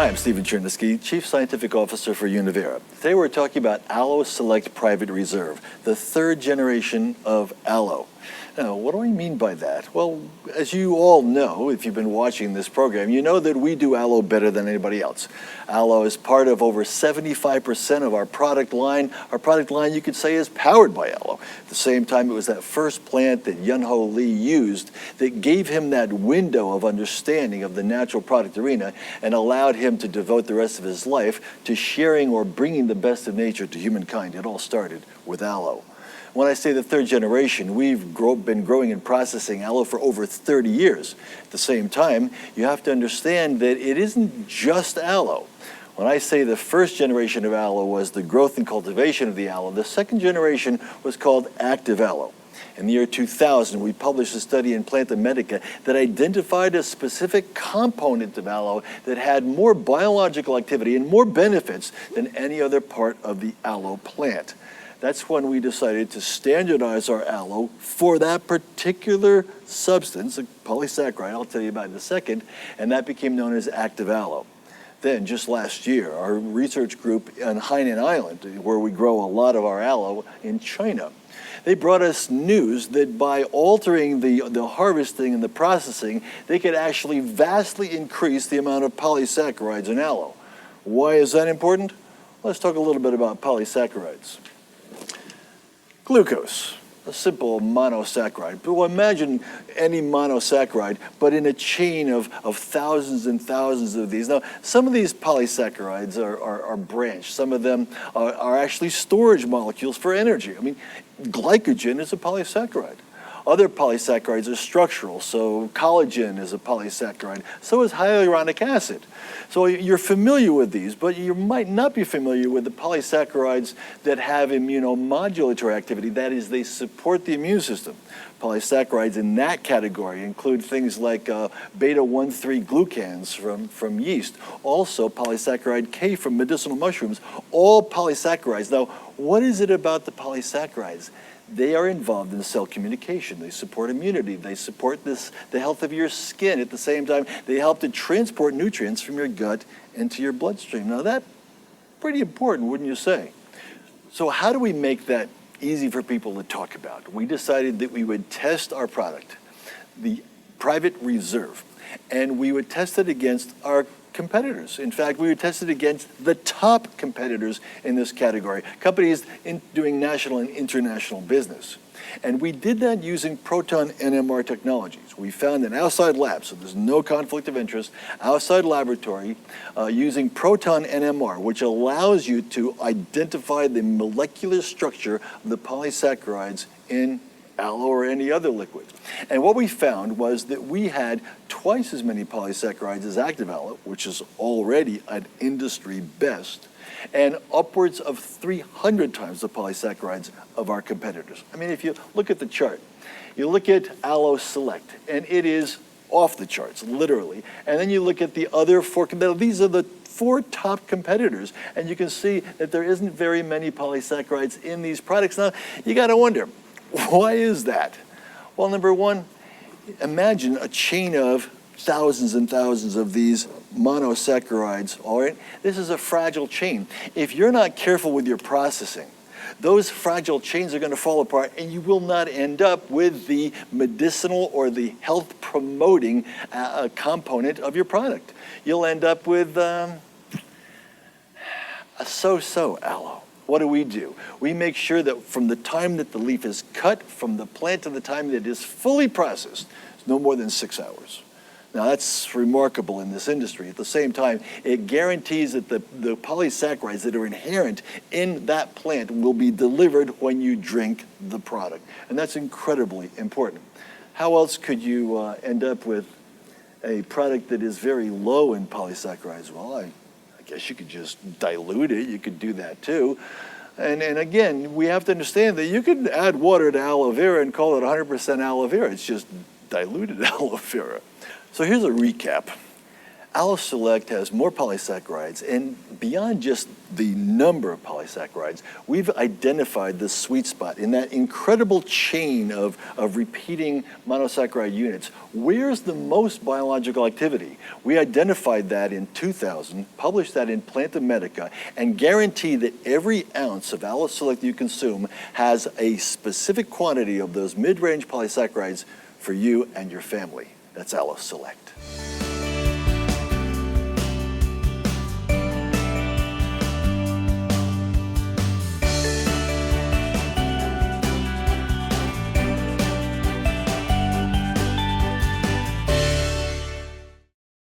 Hi, I'm Stephen Chernisky, Chief Scientific Officer for Univera. Today we're talking about Aloe Select Private Reserve, the third generation of Aloe. Now, what do I mean by that? Well, as you all know, if you've been watching this program, you know that we do aloe better than anybody else. Aloe is part of over 75% of our product line. Our product line, you could say, is powered by aloe. At the same time, it was that first plant that Yun-Ho Lee used that gave him that window of understanding of the natural product arena and allowed him to devote the rest of his life to sharing or bringing the best of nature to humankind. It all started with aloe. When I say the third generation, we've been growing and processing aloe for over 30 years. At the same time, you have to understand that it isn't just aloe. When I say the first generation of aloe was the growth and cultivation of the aloe, the second generation was called active aloe. In the year 2000, we published a study in Planta Medica that identified a specific component of aloe that had more biological activity and more benefits than any other part of the aloe plant. That's when we decided to standardize our aloe for that particular substance, a polysaccharide I'll tell you about in a second, and that became known as active aloe. Then, just last year, our research group on Hainan Island, where we grow a lot of our aloe in China, they brought us news that by altering the harvesting and the processing, they could actually vastly increase the amount of polysaccharides in aloe. Why is that important? Let's talk a little bit about polysaccharides. Glucose, a simple monosaccharide. But well, imagine any monosaccharide, but in a chain of thousands and thousands of these. Now, some of these polysaccharides are branched. Some of them are actually storage molecules for energy. I mean, glycogen is a polysaccharide. Other polysaccharides are structural, so collagen is a polysaccharide. So is hyaluronic acid. So you're familiar with these, but you might not be familiar with the polysaccharides that have immunomodulatory activity. That is, they support the immune system. Polysaccharides in that category include things like beta-1,3 glucans from yeast, also polysaccharide K from medicinal mushrooms, all polysaccharides. Now, what is it about the polysaccharides? They are involved in cell communication. They support immunity. They support the health of your skin. At the same time, they help to transport nutrients from your gut into your bloodstream. Now, that's pretty important, wouldn't you say? So how do we make that easy for people to talk about? We decided that we would test our product, the Private Reserve, and we would test it against our competitors. In fact, we would test it against the top competitors in this category, companies doing national and international business. And we did that using proton NMR technologies. We found an outside lab, so there's no conflict of interest, outside laboratory using proton NMR, which allows you to identify the molecular structure of the polysaccharides in aloe or any other liquid. And what we found was that we had twice as many polysaccharides as active aloe, which is already an industry best, and upwards of 300 times the polysaccharides of our competitors. I mean, if you look at the chart, you look at Aloe Select, and it is off the charts, literally. And then you look at the other four competitors. These are the four top competitors, and you can see that there isn't very many polysaccharides in these products. Now, you got to wonder, why is that? Well, number one, imagine a chain of thousands and thousands of these monosaccharides, all right? This is a fragile chain. If you're not careful with your processing, those fragile chains are going to fall apart and you will not end up with the medicinal or the health-promoting component of your product. You'll end up with a so-so aloe. What do? We make sure that from the time that the leaf is cut, from the plant to the time that it is fully processed, it's no more than 6 hours. Now, that's remarkable in this industry. At the same time, it guarantees that the polysaccharides that are inherent in that plant will be delivered when you drink the product. And that's incredibly important. How else could you end up with a product that is very low in polysaccharides? Well, I guess you could just dilute it. You could do that too. And again, we have to understand that you could add water to aloe vera and call it 100% aloe vera. It's just diluted aloe vera. So here's a recap. Aloe Select has more polysaccharides, and beyond just the number of polysaccharides, we've identified the sweet spot in that incredible chain of repeating monosaccharide units. Where's the most biological activity? We identified that in 2000, published that in Planta Medica, and guarantee that every ounce of Aloe Select you consume has a specific quantity of those mid-range polysaccharides for you and your family. That's Aloe Select.